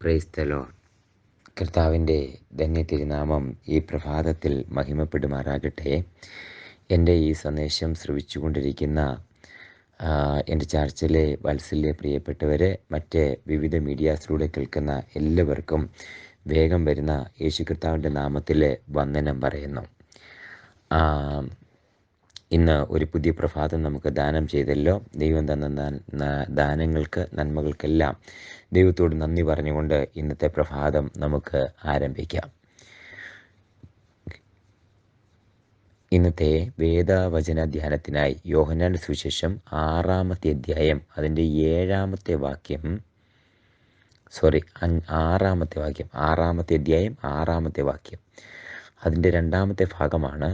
Praise the Lord. കർത്താവിൻ്റെ ധന്യ തിരുനാമം ഈ പ്രഭാതത്തിൽ മഹിമപ്പെടുമാറാകട്ടെ. എൻ്റെ ഈ സന്ദേശം ശ്രവിച്ചുകൊണ്ടിരിക്കുന്ന എൻ്റെ ചർച്ചിലെ വാത്സല്യ പ്രിയപ്പെട്ടവരെ, മറ്റ് വിവിധ മീഡിയാസിലൂടെ കേൾക്കുന്ന എല്ലാവർക്കും വേഗം വരുന്ന യേശു കർത്താവിൻ്റെ നാമത്തിൽ വന്ദനം പറയുന്നു. ഇന്ന് ഒരു പുതിയ പ്രഭാതം നമുക്ക് ദാനം ചെയ്തല്ലോ. ദൈവം തന്ന ദാനങ്ങൾക്ക്, നന്മകൾക്കെല്ലാം ദൈവത്തോട് നന്ദി പറഞ്ഞുകൊണ്ട് ഇന്നത്തെ പ്രഭാതം നമുക്ക് ആരംഭിക്കാം. ഇന്നത്തെ വേദവചന ധ്യാനത്തിനായി യോഹന്നാന്റെ സുവിശേഷം 6-ാമത്തെ അധ്യായം അതിൻ്റെ 7-ാമത്തെ വാക്യം 6-ാമത്തെ അധ്യായം 6-ാമത്തെ വാക്യം അതിൻ്റെ 2-ാമത്തെ ഭാഗമാണ്.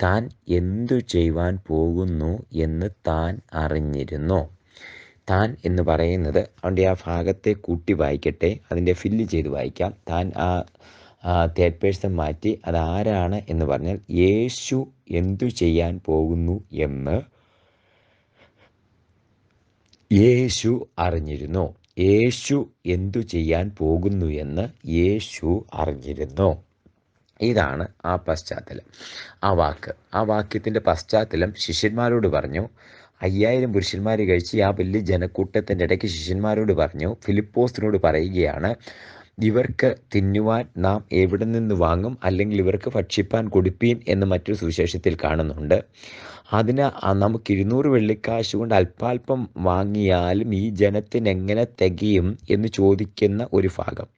താൻ എന്തു ചെയ്യുവാൻ പോകുന്നു എന്ന് താൻ അറിഞ്ഞിരുന്നു. താൻ എന്ന് പറയുന്നത് അവൻ്റെ ആ ഭാഗത്തെ കൂട്ടി വായിക്കട്ടെ, അതിൻ്റെ ഫില്ല് ചെയ്ത് വായിക്കാം. താൻ തേർഡ് പേഴ്സൺ മാറ്റി അതാരാണ് എന്ന് പറഞ്ഞാൽ യേശു എന്തു ചെയ്യാൻ പോകുന്നു എന്ന് യേശു അറിഞ്ഞിരുന്നു. യേശു എന്തു ചെയ്യാൻ പോകുന്നു എന്ന് യേശു അറിഞ്ഞിരുന്നു. ഇതാണ് ആ പശ്ചാത്തലം. ആ വാക്യത്തിൻ്റെ പശ്ചാത്തലം ശിഷ്യന്മാരോട് പറഞ്ഞു. 5000 പുരുഷന്മാർ കഴിച്ച് ആ വലിയ ജനക്കൂട്ടത്തിൻ്റെ ഇടയ്ക്ക് ശിഷ്യന്മാരോട് പറഞ്ഞു, ഫിലിപ്പോസിനോട് പറയുകയാണ്, ഇവർക്ക് തിന്നുവാൻ നാം എവിടെ നിന്ന് വാങ്ങും, അല്ലെങ്കിൽ ഇവർക്ക് ഭക്ഷിപ്പാൻ കൊടുപ്പീൻ എന്ന് മറ്റൊരു സുവിശേഷത്തിൽ കാണുന്നുണ്ട്. അതിന് നമുക്ക് 200 വെള്ളിക്കാശ് കൊണ്ട് അല്പാൽപ്പം വാങ്ങിയാലും ഈ ജനത്തിന് എങ്ങനെ തികയും എന്ന് ചോദിക്കുന്ന ഒരു ഭാഗം.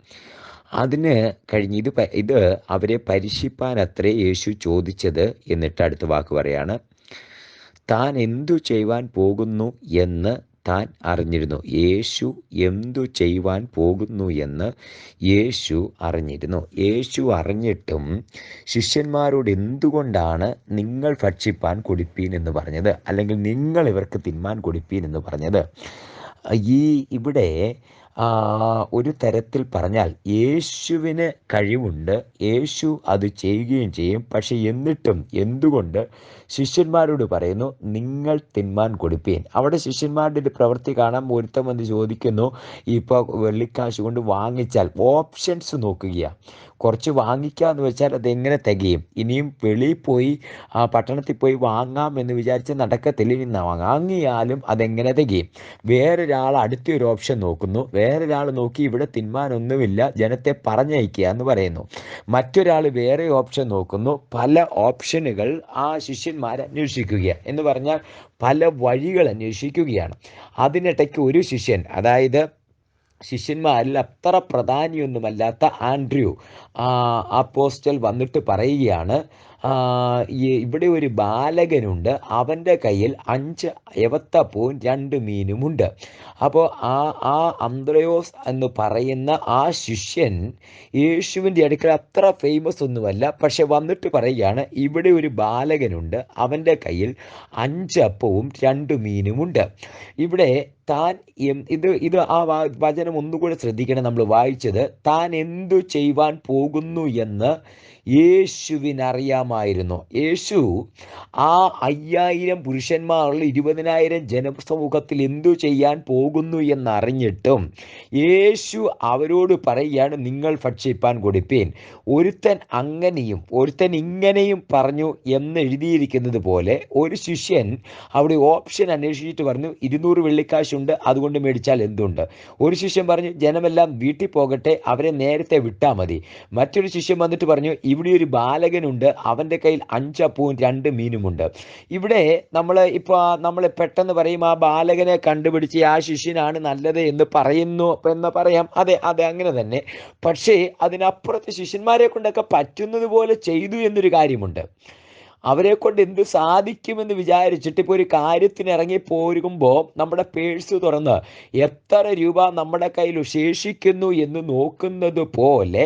അതിന് കഴിഞ്ഞ് ഇത് അവരെ പരീക്ഷിപ്പാൻ അത്രേ യേശു ചോദിച്ചത്. എന്നിട്ട് അടുത്ത വാക്ക് പറയാണ്, താൻ എന്തു ചെയ്യുവാൻ പോകുന്നു എന്ന് താൻ അറിഞ്ഞിരുന്നു. യേശു എന്തു ചെയ്യുവാൻ പോകുന്നു എന്ന് യേശു അറിഞ്ഞിരുന്നു. യേശു അറിഞ്ഞിട്ടും ശിഷ്യന്മാരോട് എന്തുകൊണ്ടാണ് നിങ്ങൾ ഭക്ഷിപ്പാൻ കൊടുപ്പീൻ എന്ന് പറഞ്ഞത്, അല്ലെങ്കിൽ നിങ്ങൾ ഇവർക്ക് തിന്മാൻ കൊടുപ്പീൻ എന്ന് പറഞ്ഞത്? ഇവിടെ ഒരു തരത്തിൽ പറഞ്ഞാൽ യേശുവിന് കഴിവുണ്ട്, യേശു അത് ചെയ്യുകയും ചെയ്യും. പക്ഷെ എന്നിട്ടും എന്തുകൊണ്ട് ശിഷ്യന്മാരോട് പറയുന്നു നിങ്ങൾ തിന്മാൻ കൊടുപ്പീൻ? അവിടെ ശിഷ്യന്മാരുടെ ഒരു പ്രവൃത്തി കാണാൻ ഒരുത്തം വന്ന് ചോദിക്കുന്നു, ഇപ്പോൾ വെള്ളിക്കാശ് കൊണ്ട് വാങ്ങിച്ചാൽ ഓപ്ഷൻസ് നോക്കുകയാണ്. കുറച്ച് വാങ്ങിക്കാമെന്ന് വെച്ചാൽ അതെങ്ങനെ തികയും? ഇനിയും വെളിയിൽ പോയി പട്ടണത്തിൽ പോയി വാങ്ങാം എന്ന് വിചാരിച്ച് നടക്കത്തില്ല. ഇനി വാങ്ങിയാലും അതെങ്ങനെ തികയും? വേറൊരാൾ അടുത്തൊരു ഓപ്ഷൻ നോക്കുന്നു. വേറൊരാൾ നോക്കി ഇവിടെ തിന്മാനൊന്നുമില്ല, ജനത്തെ പറഞ്ഞയക്കുക എന്ന് പറയുന്നു. മറ്റൊരാൾ വേറെ ഓപ്ഷൻ നോക്കുന്നു. പല ഓപ്ഷനുകൾ ആ ശിഷ്യന്മാർ അന്വേഷിക്കുക എന്ന് പറഞ്ഞാൽ പല വഴികൾ അന്വേഷിക്കുകയാണ്. അതിനിടയ്ക്ക് ഒരു ശിഷ്യൻ, അതായത് ശിഷ്യന്മാരിൽ അത്ര പ്രധാനിയൊന്നുമല്ലാത്ത ആൻഡ്രൂ അപ്പോസ്റ്റൽ വന്നിട്ട് പറയുകയാണ്, ഇവിടെ ഒരു ബാലകനുണ്ട്, അവൻ്റെ കയ്യിൽ 5 യവത്തപ്പവും 2 മീനുമുണ്ട്. അപ്പോൾ ആ അന്ത്രയോസ് എന്ന് പറയുന്ന ആ ശിഷ്യൻ യേശുവിൻ്റെ അടുക്കൽ അത്ര ഫേമസ് ഒന്നുമല്ല. പക്ഷെ വന്നിട്ട് പറയുകയാണ്, ഇവിടെ ഒരു ബാലകനുണ്ട്, അവൻ്റെ കയ്യിൽ 5 അപ്പവും 2 മീനുമുണ്ട്. ഇവിടെ താൻ ഇത് ആ വചനം ഒന്നുകൂടെ ശ്രദ്ധിക്കണം. നമ്മൾ വായിച്ചത്, താൻ എന്തു ചെയ്യുവാൻ പോകുന്നു എന്ന് യേശുവിനറിയാമായിരുന്നു. യേശു ആ 5000 പുരുഷന്മാരുള്ള 20,000 ജനസമൂഹത്തിൽ എന്തു ചെയ്യാൻ പോകുന്നു എന്നറിഞ്ഞിട്ടും യേശു അവരോട് പറയുകയാണ്, നിങ്ങൾ ഭക്ഷിപ്പാൻ കൊടുപ്പീൻ. ഒരുത്തൻ അങ്ങനെയും ഒരുത്തൻ ഇങ്ങനെയും പറഞ്ഞു എന്ന് എഴുതിയിരിക്കുന്നത് പോലെ ഒരു ശിഷ്യൻ അവിടെ ഓപ്ഷൻ അന്വേഷിച്ചിട്ട് പറഞ്ഞു, 200 വെള്ളിക്കാശുണ്ട്, അതുകൊണ്ട് മേടിച്ചാൽ എന്തുണ്ട്? ഒരു ശിഷ്യൻ പറഞ്ഞു, ജനമെല്ലാം വീട്ടിൽ പോകട്ടെ, അവരെ നേരത്തെ വിട്ടാൽ മതി. മറ്റൊരു ശിഷ്യൻ വന്നിട്ട് പറഞ്ഞു, ഇവിടെ ഒരു ബാലകനുണ്ട്, അവൻ്റെ കയ്യിൽ 5 അപ്പവും 2 മീനുമുണ്ട്. ഇവിടെ നമ്മൾ പെട്ടെന്ന് പറയും, ആ ബാലകനെ കണ്ടുപിടിച്ച് ആ ശിഷ്യനാണ് നല്ലത് എന്ന് പറയാം. അതെ അങ്ങനെ തന്നെ. പക്ഷേ അതിനപ്പുറത്ത് ശിഷ്യന്മാരെ കൊണ്ടൊക്കെ പറ്റുന്നത് പോലെ ചെയ്തു എന്നൊരു കാര്യമുണ്ട്. അവരെ കൊണ്ട് എന്ത് സാധിക്കുമെന്ന് വിചാരിച്ചിട്ട് ഇപ്പോൾ ഒരു കാര്യത്തിന് ഇറങ്ങി പോരുമ്പോൾ നമ്മുടെ പേഴ്സ് തുറന്ന് എത്ര രൂപ നമ്മുടെ കയ്യിൽ ശേഷിക്കുന്നു എന്ന് നോക്കുന്നത് പോലെ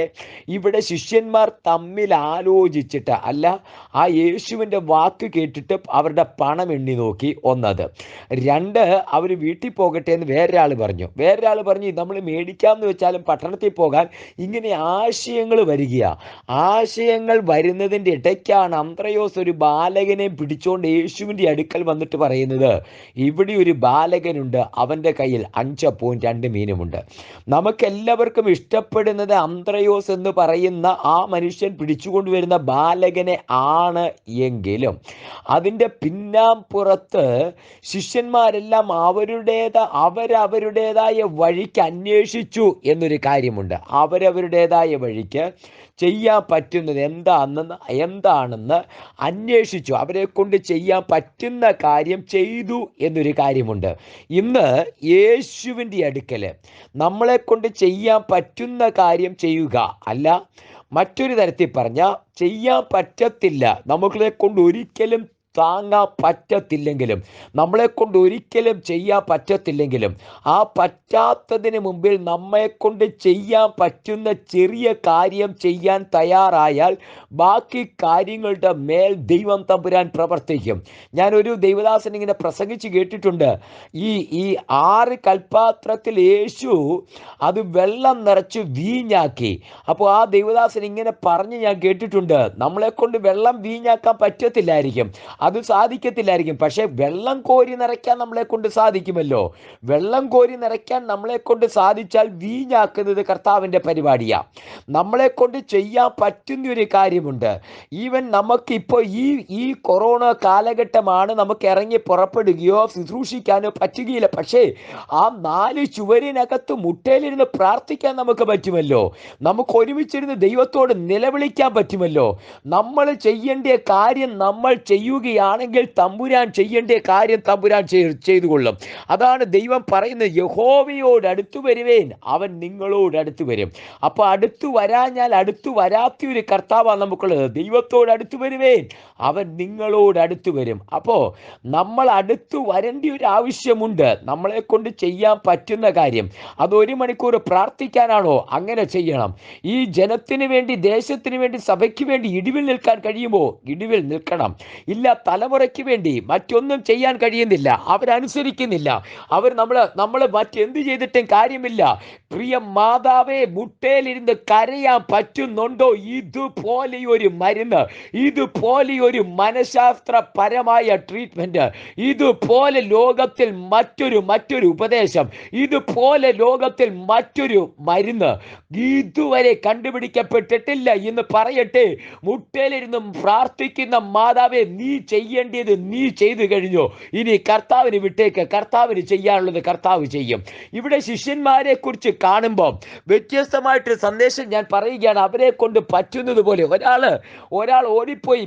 ഇവിടെ ശിഷ്യന്മാർ തമ്മിൽ ആലോചിച്ചിട്ട് അല്ല, ആ യേശുവിൻ്റെ വാക്ക് കേട്ടിട്ട് അവരുടെ പണം എണ്ണി നോക്കി. ഒന്നത്. 2, അവർ വീട്ടിൽ പോകട്ടെ എന്ന് വേറൊരാൾ പറഞ്ഞു നമ്മൾ മേടിക്കാമെന്ന് വെച്ചാലും പട്ടണത്തിൽ പോകാൻ. ഇങ്ങനെ ആശയങ്ങൾ വരികയാണ്. ആശയങ്ങൾ വരുന്നതിൻ്റെ ഇടയ്ക്കാണ് അന്ത്രയോസ് ഒരു ബാലകനെ പിടിച്ചുകൊണ്ട് യേശുവിൻ്റെ അടുക്കൽ വന്നിട്ട് പറയുന്നത്, ഇവിടെ ഒരു ബാലകനുണ്ട്, അവൻ്റെ കയ്യിൽ 5 അപ്പവും 2 മീനുമുണ്ട്. നമുക്കെല്ലാവർക്കും ഇഷ്ടപ്പെടുന്നത് അന്ത്രയോസ് എന്ന് പറയുന്ന ആ മനുഷ്യൻ പിടിച്ചുകൊണ്ടുവരുന്ന ബാലകനെ ആണ്. എങ്കിലും അതിൻ്റെ പിന്നാമ്പുറത്ത് ശിഷ്യന്മാരെല്ലാം അവരവരുടേതായ വഴിക്ക് അന്വേഷിച്ചു എന്നൊരു കാര്യമുണ്ട്. അവരവരുടേതായ വഴിക്ക് ചെയ്യാൻ പറ്റുന്നത് എന്താണെന്ന് അന്വേഷിച്ചു. അവരെ കൊണ്ട് ചെയ്യാൻ പറ്റുന്ന കാര്യം ചെയ്തു എന്നൊരു കാര്യമുണ്ട്. ഇന്ന് യേശുവിൻ്റെ അടുക്കൽ നമ്മളെ കൊണ്ട് ചെയ്യാൻ പറ്റുന്ന കാര്യം ചെയ്യുക അല്ല, മറ്റൊരു തരത്തിൽ പറഞ്ഞാൽ ചെയ്യാൻ പറ്റത്തില്ല, നമ്മളെ കൊണ്ട് ഒരിക്കലും താങ്ങാൻ പറ്റത്തില്ലെങ്കിലും, നമ്മളെ കൊണ്ട് ഒരിക്കലും ചെയ്യാൻ പറ്റത്തില്ലെങ്കിലും, ആ പറ്റാത്തതിന് മുമ്പിൽ നമ്മെ കൊണ്ട് ചെയ്യാൻ പറ്റുന്ന ചെറിയ കാര്യം ചെയ്യാൻ തയ്യാറായാൽ ബാക്കി കാര്യങ്ങളുടെ മേൽ ദൈവം തമ്പുരാൻ പ്രവർത്തിക്കും. ഞാനൊരു ദൈവദാസൻ ഇങ്ങനെ പ്രസംഗിച്ച് കേട്ടിട്ടുണ്ട്. ഈ 6 കൽപ്പാത്രത്തിൽ യേശു അത് വെള്ളം നിറച്ച് വീഞ്ഞാക്കി. അപ്പോൾ ആ ദൈവദാസൻ ഇങ്ങനെ പറഞ്ഞ് ഞാൻ കേട്ടിട്ടുണ്ട്, നമ്മളെ കൊണ്ട് വെള്ളം വീഞ്ഞാക്കാൻ പറ്റത്തില്ലായിരിക്കും, അത് സാധിക്കത്തില്ലായിരിക്കും, പക്ഷെ വെള്ളം കോരി നിറയ്ക്കാൻ നമ്മളെ കൊണ്ട് സാധിക്കുമല്ലോ. വെള്ളം കോരി നിറയ്ക്കാൻ നമ്മളെ കൊണ്ട് സാധിച്ചാൽ വീഞ്ഞാക്കുന്നത് കർത്താവിൻ്റെ പരിപാടിയാണ്. നമ്മളെ കൊണ്ട് ചെയ്യാൻ പറ്റുന്ന ഒരു കാര്യമുണ്ട്. ഈവൻ നമുക്കിപ്പോൾ ഈ കൊറോണ കാലഘട്ടമാണ്, നമുക്ക് ഇറങ്ങി പുറപ്പെടുകയോ ശുശ്രൂഷിക്കാനോ പറ്റുകയില്ല. പക്ഷേ ആ 4 ചുവരിനകത്ത് മുട്ടയിലിരുന്ന് പ്രാർത്ഥിക്കാൻ നമുക്ക് പറ്റുമല്ലോ. നമുക്ക് ഒരുമിച്ചിരുന്ന് ദൈവത്തോട് നിലവിളിക്കാൻ പറ്റുമല്ലോ. നമ്മൾ ചെയ്യേണ്ട കാര്യം നമ്മൾ ചെയ്യുകയാണെങ്കിൽ തമ്പുരാൻ ചെയ്യേണ്ട കാര്യം തമ്പുരാൻ ചെയ്തുകൊള്ളും. അതാണ് ദൈവം പറയുന്നത്, യഹോവയോട് അടുത്തു വരുവേൻ, അവൻ നിങ്ങളോട് അടുത്തു വരും. അപ്പോൾ അടുത്തു വരാഞ്ഞാൽ അടുത്തു വരാത്ത ഒരു കർത്താവാണ് നമുക്കുള്ളത്. ദൈവത്തോട് അടുത്തു വരുവേൻ, അവൻ നിങ്ങളോട് അടുത്തു വരും. അപ്പോൾ നമ്മൾ അടുത്തു വരേണ്ട ഒരു ആവശ്യമുണ്ട്. നമ്മളെ കൊണ്ട് ചെയ്യാൻ പറ്റുന്ന കാര്യം അത് 1 മണിക്കൂർ പ്രാർത്ഥിക്കാനാണോ? അങ്ങനെ ചെയ്യണം. ഈ ജനത്തിന് വേണ്ടി, ദേശത്തിന് വേണ്ടി, സഭയ്ക്ക് വേണ്ടി ഇടിവിൽ നിൽക്കാൻ കഴിയുമോ? ഇടിവിൽ നിൽക്കണം. ഇല്ല, തലമുറയ്ക്ക് വേണ്ടി മറ്റൊന്നും ചെയ്യാൻ കഴിയുന്നില്ല, അവരനുസരിക്കുന്നില്ല, നമ്മൾ മറ്റെന്ത് ചെയ്തിട്ടും കാര്യമില്ല. പ്രിയ മാതാവേ, മുട്ടയിലിരുന്ന് കരയാൻ പറ്റുന്നുണ്ടോ? ഇതുപോലെയൊരു മരുന്ന്, ഇതുപോലെയൊരു മനഃശാസ്ത്രപരമായ ട്രീറ്റ്മെന്റ്, ഇതുപോലെ ലോകത്തിൽ മറ്റൊരു ഉപദേശം, ഇതുപോലെ ലോകത്തിൽ മറ്റൊരു മരുന്ന് ഇതുവരെ കണ്ടുപിടിക്കപ്പെട്ടിട്ടില്ല എന്ന് പറയട്ടെ. മുട്ടയിലിരുന്ന് പ്രാർത്ഥിക്കുന്ന മാതാവേ, നീ ചെയ്യേണ്ടത് നീ ചെയ്തു കഴിഞ്ഞോ? ഇനി കർത്താവിന് വിട്ടേക്ക്, കർത്താവിന് ചെയ്യാനുള്ളത് കർത്താവ് ചെയ്യും. ഇവിടെ ശിഷ്യന്മാരെ കുറിച്ച് കാണുമ്പോൾ വ്യത്യസ്തമായിട്ട് സന്ദേശം ഞാൻ പറയുകയാണ്. അവരെ കൊണ്ട് പറ്റുന്നത് പോലെ ഒരാൾ ഓടിപ്പോയി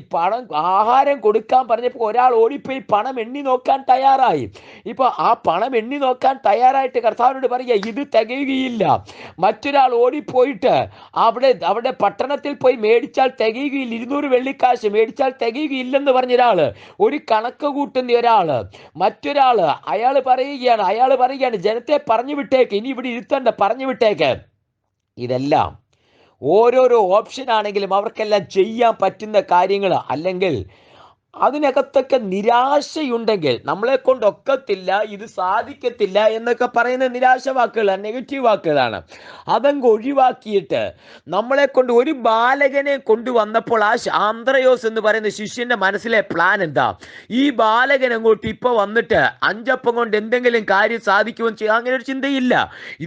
ആഹാരം കൊടുക്കാൻ പറഞ്ഞപ്പോൾ ഒരാൾ ഓടിപ്പോയി പണം എണ്ണി നോക്കാൻ തയ്യാറായി. ഇപ്പോൾ ആ പണം എണ്ണി നോക്കാൻ തയ്യാറായിട്ട് കർത്താവിനോട് പറയുക, ഇത് തികയുകയില്ല. മറ്റൊരാൾ ഓടിപ്പോയിട്ട് അവിടെ പട്ടണത്തിൽ പോയി മേടിച്ചാൽ തികയുകയില്ല, 200 വെള്ളിക്കാശ് മേടിച്ചാൽ തികയുകയില്ലെന്ന് പറഞ്ഞൊരാള്, ഒരു കണക്ക് കൂട്ടുന്ന ഒരാള്. മറ്റൊരാള് അയാൾ പറയുകയാണ് ജനത്തെ പറഞ്ഞു വിട്ടേക്ക്, ഇനി ഇവിടെ ഇരുത്തണ്ട, പറഞ്ഞു വിട്ടേക്ക്. ഇതെല്ലാം ഓരോരോ ഓപ്ഷൻ ആണെങ്കിലും അവർക്കെല്ലാം ചെയ്യാൻ പറ്റുന്ന കാര്യങ്ങൾ, അല്ലെങ്കിൽ അതിനകത്തൊക്കെ നിരാശയുണ്ടെങ്കിൽ, നമ്മളെ കൊണ്ടൊക്കത്തില്ല, ഇത് സാധിക്കത്തില്ല എന്നൊക്കെ പറയുന്ന നിരാശ വാക്കുകളാണ്, നെഗറ്റീവ് വാക്കുകളാണ്. അതങ്ങ് ഒഴിവാക്കിയിട്ട് നമ്മളെ കൊണ്ട് ഒരു ബാലകനെ കൊണ്ടുവന്നപ്പോൾ ആ അന്ത്രയോസ് എന്ന് പറയുന്ന ശിഷ്യന്റെ മനസ്സിലെ പ്ലാൻ എന്താ? ഈ ബാലകൻ അങ്ങോട്ട് ഇപ്പോൾ വന്നിട്ട് 5 അപ്പം കൊണ്ട് എന്തെങ്കിലും കാര്യം സാധിക്കുമെന്ന് ചെയ്യാൻ അങ്ങനെ ഒരു ചിന്തയില്ല.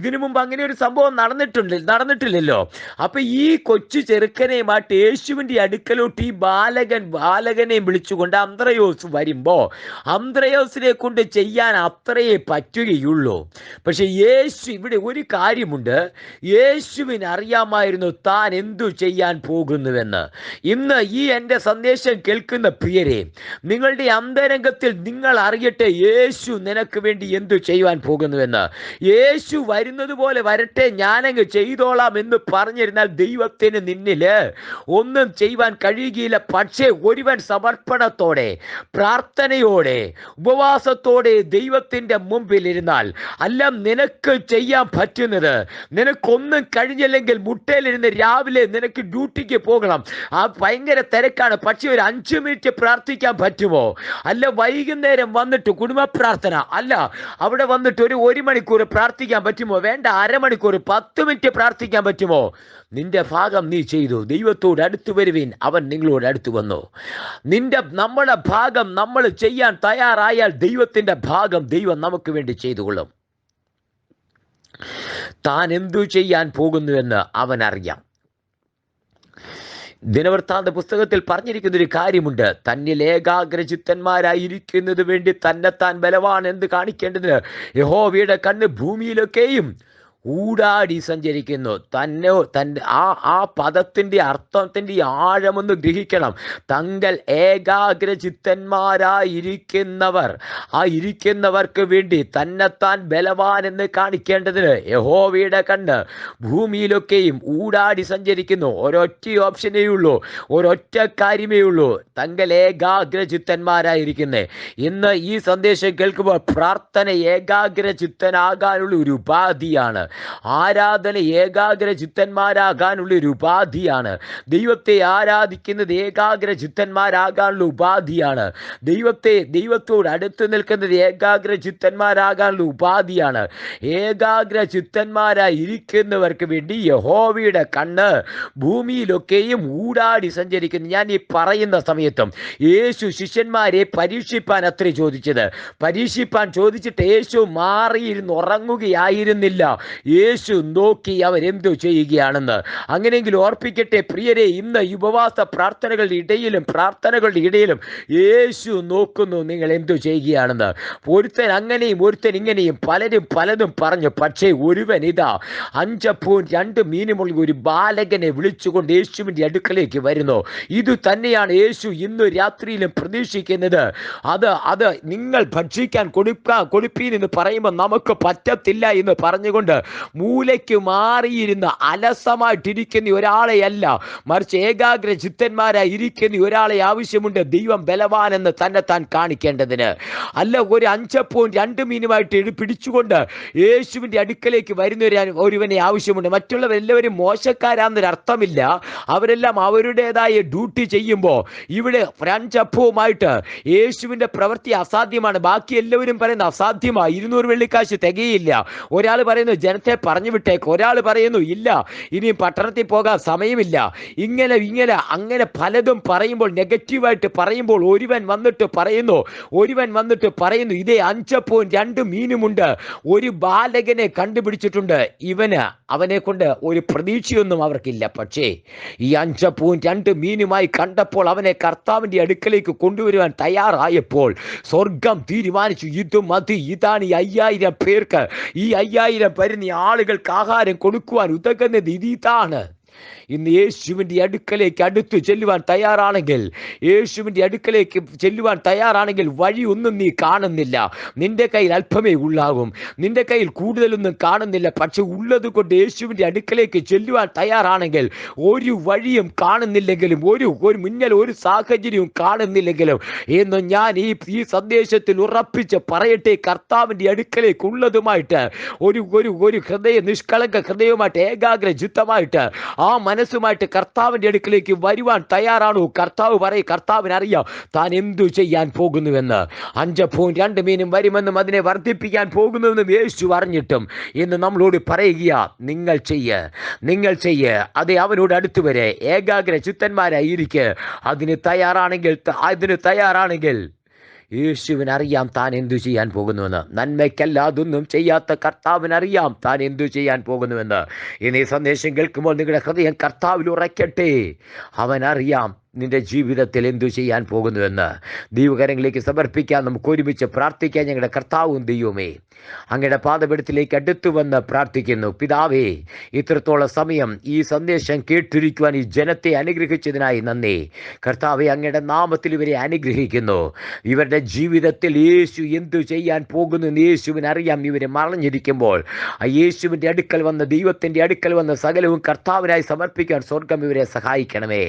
ഇതിനു മുമ്പ് അങ്ങനെ ഒരു സംഭവം നടന്നിട്ടില്ലല്ലോ. അപ്പൊ ഈ കൊച്ചു ചെറുക്കനെയുമായിട്ട് യേശുവിൻ്റെ അടുക്കലോട്ട് ഈ ബാലകനെയും വിളിച്ചു കൊണ്ട് അന്ത്രയോസ് വരുമ്പോൾ അന്ത്രയോസിനെ കൊണ്ട് ചെയ്യാൻ അത്രയേ പറ്റുകയുള്ളൂ. പക്ഷെ ഇവിടെ ഒരു കാര്യമുണ്ട്, യേശുവിന് അറിയാമായിരുന്നു താൻ എന്തു ചെയ്യാൻ പോകുന്നുവെന്ന്. ഇന്ന് ഈ എൻ്റെ സന്ദേശം കേൾക്കുന്ന പ്രിയരെ, നിങ്ങളുടെ അന്തരംഗത്തിൽ നിങ്ങൾ അറിയട്ടെ, യേശു നിനക്ക് വേണ്ടി എന്തു ചെയ്യുവാൻ പോകുന്നുവെന്ന്. യേശു വരുന്നത് പോലെ വരട്ടെ, ഞാനങ്ങ് ചെയ്തോളാം എന്ന് പറഞ്ഞിരുന്നാൽ ദൈവത്തിന് നിന്നില് ഒന്നും ചെയ്യുവാൻ കഴിയുകയില്ല. പക്ഷേ ഒരുവൻ സമർപ്പണ സമർപ്പണത്തോടെ, പ്രാർത്ഥനയോടെ, ഉപവാസത്തോടെ ദൈവത്തിൻ്റെ മുമ്പിലിരുന്നാൽ, അല്ല നിനക്ക് ചെയ്യാൻ പറ്റുന്നത്, നിനക്കൊന്നും കഴിഞ്ഞില്ലെങ്കിൽ മുട്ടയിലിരുന്ന് രാവിലെ നിനക്ക് ഡ്യൂട്ടിക്ക് പോകണം, ആ ഭയങ്കര തിരക്കാണ്, പക്ഷെ ഒരു 5 മിനിറ്റ് പ്രാർത്ഥിക്കാൻ പറ്റുമോ? അല്ല വൈകുന്നേരം വന്നിട്ട് കുടുംബ പ്രാർത്ഥന, അല്ല അവിടെ വന്നിട്ട് ഒരു 1 മണിക്കൂർ പ്രാർത്ഥിക്കാൻ പറ്റുമോ? വേണ്ട, അരമണിക്കൂർ 10 മിനിറ്റ് പ്രാർത്ഥിക്കാൻ പറ്റുമോ? നിന്റെ ഭാഗം നീ ചെയ്തു. ദൈവത്തോട് അടുത്തു വരുവിൻ, അവൻ നിങ്ങളോട് അടുത്തു വന്നു. നമ്മുടെ ഭാഗം നമ്മൾ ചെയ്യാൻ തയ്യാറായാൽ ദൈവത്തിൻ്റെ ഭാഗം ദൈവം നമുക്ക് വേണ്ടി ചെയ്തുകൊള്ളും. താൻ എന്തു ചെയ്യാൻ പോകുന്നുവെന്ന് അവൻ അറിയാം. ദിനവൃത്താന്ത പുസ്തകത്തിൽ പറഞ്ഞിരിക്കുന്ന ഒരു കാര്യമുണ്ട്. തന്നിൽ ഏകാഗ്രചിത്തന്മാരായിരിക്കുന്നത് വേണ്ടി തന്നെത്താൻ ബലവാൻ എന്ന് കാണിക്കേണ്ടതിന് യഹോവയുടെ കണ്ണ് ഭൂമിയിലൊക്കെയും ഊടാടി സഞ്ചരിക്കുന്നു. ആ പദത്തിൻ്റെ അർത്ഥത്തിൻ്റെ ആഴമൊന്ന് ഗ്രഹിക്കണം. തങ്ങൾ ഏകാഗ്രചിത്തന്മാരായിരിക്കുന്നവർ, ആ ഇരിക്കുന്നവർക്ക് വേണ്ടി തന്നെത്താൻ ബലവാൻ എന്ന് കാണിക്കേണ്ടതിന് യഹോവയുടെ കണ്ണ് ഭൂമിയിലൊക്കെയും ഊടാടി സഞ്ചരിക്കുന്നു. ഒരൊറ്റ ഓപ്ഷനേ ഉള്ളൂ, ഒരൊറ്റ കാര്യമേ ഉള്ളൂ, തങ്ങൾ ഏകാഗ്രചിത്തന്മാരായിരിക്കുന്നേ. ഇന്ന് ഈ സന്ദേശം കേൾക്കുമ്പോൾ പ്രാർത്ഥന ഏകാഗ്രചിത്തനാകാനുള്ള ഒരു ഉപാധിയാണ്. ആരാധന ഏകാഗ്രചിത്തന്മാരാകാനുള്ള ഒരു ഉപാധിയാണ്. ദൈവത്തെ ആരാധിക്കുന്നത് ഏകാഗ്രചിത്തന്മാരാകാനുള്ള ഉപാധിയാണ്. ദൈവത്തോട് അടുത്ത് നിൽക്കുന്നത് ഏകാഗ്രചിത്തന്മാരാകാനുള്ള ഉപാധിയാണ്. ഏകാഗ്രചിത്തന്മാരായി ഇരിക്കുന്നവർക്ക് വേണ്ടി യഹോവയുടെ കണ്ണ് ഭൂമിയിലൊക്കെയും ഊടാടി സഞ്ചരിക്കുന്നു. ഞാൻ ഈ പറയുന്ന സമയത്തും യേശു ശിഷ്യന്മാരെ പരീക്ഷിപ്പാൻ അത്രേ ചോദിച്ചത്. പരീക്ഷിപ്പാൻ ചോദിച്ചിട്ട് യേശു മാറിയിരുന്ന് ഉറങ്ങുകയായിരുന്നില്ല. യേശു നോക്കി അവരെന്തു ചെയ്യുകയാണെന്ന്. അങ്ങനെയെങ്കിൽ ഓർപ്പിക്കട്ടെ പ്രിയരെ, ഇന്ന് ഉപവാസ പ്രാർത്ഥനകളുടെ ഇടയിലും യേശു നോക്കുന്നു നിങ്ങൾ എന്തു ചെയ്യുകയാണെന്ന്. ഒരുത്തൻ അങ്ങനെയും ഒരുത്തൻ ഇങ്ങനെയും പലതും പറഞ്ഞു. പക്ഷേ ഒരുവൻ ഇതാ 5 അപ്പവും 2 മീനുമുള്ള ഒരു ബാലകനെ വിളിച്ചുകൊണ്ട് യേശുവിൻ്റെ അടുക്കലേക്ക് വരുന്നു. ഇത് തന്നെയാണ് യേശു ഇന്ന് രാത്രിയിലും പ്രതീക്ഷിക്കുന്നത്. അത് നിങ്ങൾ ഭക്ഷിക്കാൻ കൊടുപ്പീൻ എന്ന് പറയുമ്പോൾ നമുക്ക് പറ്റത്തില്ല എന്ന് പറഞ്ഞുകൊണ്ട് മൂലയ്ക്ക് മാറിയിരുന്ന അലസമായിട്ടിരിക്കുന്ന ഒരാളെയല്ല, മറിച്ച് ഏകാഗ്രചിത്തന്മാരായി ഇരിക്കുന്ന ഒരാളെ ആവശ്യമുണ്ട്. ദൈവം ബലവാനെന്ന് തന്നെത്താൻ കാണിക്കേണ്ടതിന്. അല്ല ഒരു 5 അപ്പവും 2 മീനുമായിട്ട് പിടിച്ചുകൊണ്ട് യേശുവിൻ്റെ അടുക്കലേക്ക് വരുന്ന ഒരുവനെ ആവശ്യമുണ്ട്. മറ്റുള്ളവരെല്ലാവരും മോശക്കാരാന്നൊരർത്ഥമില്ല. അവരെല്ലാം അവരുടേതായ ഡ്യൂട്ടി ചെയ്യുമ്പോൾ ഇവിടെ 5 അപ്പവുമായിട്ട് യേശുവിൻ്റെ പ്രവൃത്തി അസാധ്യമാണ്. ബാക്കി എല്ലാവരും പറയുന്ന അസാധ്യമാണ്, 200 വെള്ളിക്കാശ് തികയില്ല. ഒരാൾ പറയുന്നു ജനത്തെ പറഞ്ഞു വിട്ടേക്ക്, ഒരാൾ പറയുന്നു ഇല്ല ഇനി പട്ടണത്തിൽ പോകാൻ സമയമില്ല. ഇങ്ങനെ അങ്ങനെ പലതും പറയുമ്പോൾ, നെഗറ്റീവായിട്ട് പറയുമ്പോൾ ഒരുവൻ വന്നിട്ട് പറയുന്നു ഇതേ 5 അപ്പവും 2 മീനുമുണ്ട്, ഒരു ബാലകനെ കണ്ടുപിടിച്ചിട്ടുണ്ട്. അവനെ കൊണ്ട് ഒരു പ്രതീക്ഷയൊന്നും അവർക്കില്ല. പക്ഷേ ഈ 5 അപ്പവും 2 മീനുമായി കണ്ടപ്പോൾ അവനെ കർത്താവിൻ്റെ അടുക്കലേക്ക് കൊണ്ടുവരുവാൻ തയ്യാറായപ്പോൾ സ്വർഗം തീരുമാനിച്ചു, ഇത് മതി, ഇതാണ് ഈ 5000 പേർക്ക്, ഈ 5000 വരുന്ന ആളുകൾക്ക് ആഹാരം കൊടുക്കുവാൻ ഉതകുന്നത് ഇതാണ്. ഇന്ന് യേശുവിൻ്റെ അടുക്കലേക്ക് അടുത്ത് ചെല്ലുവാൻ തയ്യാറാണെങ്കിൽ വഴിയൊന്നും നീ കാണുന്നില്ല. നിന്റെ കയ്യിൽ അല്പമേ ഉള്ളാകും, നിന്റെ കയ്യിൽ കൂടുതലൊന്നും കാണുന്നില്ല. പക്ഷെ ഉള്ളത് കൊണ്ട് യേശുവിൻ്റെ അടുക്കലേക്ക് ചെല്ലുവാൻ തയ്യാറാണെങ്കിൽ ഒരു വഴിയും കാണുന്നില്ലെങ്കിലും, ഒരു മുന്നൽ ഒരു സാഹചര്യവും കാണുന്നില്ലെങ്കിലും എന്ന് ഞാൻ ഈ സന്ദേശത്തിൽ ഉറപ്പിച്ച് പറയട്ടെ, കർത്താവിൻ്റെ അടുക്കലേക്ക് ഉള്ളതുമായിട്ട് ഒരു നിഷ്കളങ്ക ഹൃദയവുമായിട്ട് ഏകാഗ്രചിത്തമായിട്ട് ആ മനസ്സുമായിട്ട് കർത്താവിൻ്റെ അടുക്കിലേക്ക് വരുവാൻ തയ്യാറാണോ? കർത്താവിനറിയാം താൻ എന്തു ചെയ്യാൻ പോകുന്നുവെന്ന്. 5 അപ്പവും 2 മീനും വരുമെന്നും അതിനെ വർദ്ധിപ്പിക്കാൻ പോകുന്നുവെന്നും യേശു അറിഞ്ഞിട്ടും ഇന്ന് നമ്മളോട് പറയുക, നിങ്ങൾ ചെയ്യ്. അതെ, അവനോട് അടുത്ത് വരെ ഏകാഗ്രചിത്തന്മാരായിരിക്കെ. അതിന് തയ്യാറാണെങ്കിൽ യേശുവിനറിയാം താൻ എന്തു ചെയ്യാൻ പോകുന്നുവെന്ന്. നന്മയ്ക്കല്ലാതൊന്നും ചെയ്യാത്ത കർത്താവിനറിയാം താൻ എന്തു ചെയ്യാൻ പോകുന്നുവെന്ന്. ഇനി സന്ദേശം കേൾക്കുമ്പോൾ നിങ്ങളുടെ ഹൃദയം കർത്താവിൽ ഉറയ്ക്കട്ടെ. അവനറിയാം നിന്റെ ജീവിതത്തിൽ എന്തു ചെയ്യാൻ പോകുന്നുവെന്ന്. ദൈവകരങ്ങളിലേക്ക് സമർപ്പിക്കാൻ നമുക്ക് ഒരുമിച്ച് പ്രാർത്ഥിക്കാൻ. ഞങ്ങളുടെ കർത്താവും ദൈവമേ, അങ്ങയുടെ പാദപീഠത്തിലേക്ക് അടുത്തു വന്ന് പ്രാർത്ഥിക്കുന്നു. പിതാവേ, ഇത്രത്തോളം സമയം ഈ സന്ദേശം കേട്ടിരിക്കുവാൻ ഈ ജനത്തെ അനുഗ്രഹിച്ചതിനായി നന്ദി. കർത്താവേ, അങ്ങയുടെ നാമത്തിൽ ഇവരെ അനുഗ്രഹിക്കുന്നു. ഇവരുടെ ജീവിതത്തിൽ യേശു എന്തു ചെയ്യാൻ പോകുന്നു എന്ന് യേശുവിനറിയാം. ഇവരെ മറഞ്ഞിരിക്കുമ്പോൾ ആ യേശുവിൻ്റെ അടുക്കൽ വന്ന്, ദൈവത്തിൻ്റെ അടുക്കൽ വന്ന് സകലവും കർത്താവിനായി സമർപ്പിക്കാൻ സ്വർഗം ഇവരെ സഹായിക്കണമേ.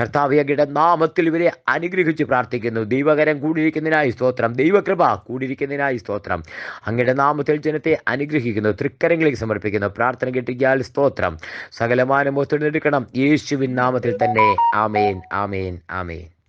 കർത്താവേ, അങ്ങയുടെ നാമത്തിൽ ഇവരെ അനുഗ്രഹിച്ച് പ്രാർത്ഥിക്കുന്നു. ദൈവകരം കൂടിയിരിക്കുന്നതിനായി സ്തോത്രം, ദൈവകൃപ കൂടിയിരിക്കുന്നതിനായി സ്തോത്രം. അങ്ങയുടെ നാമത്തിൽ ജനത്തെ അനുഗ്രഹിക്കുന്നു, തൃക്കരങ്ങളിലേക്ക് സമർപ്പിക്കുന്നു. പ്രാർത്ഥന കേട്ടിയാൽ സ്തോത്രം. സകലമാനം ഒത്തെടുക്കണം യേശുവിൻ നാമത്തിൽ തന്നെ. ആമേൻ, ആമേൻ, ആമേൻ.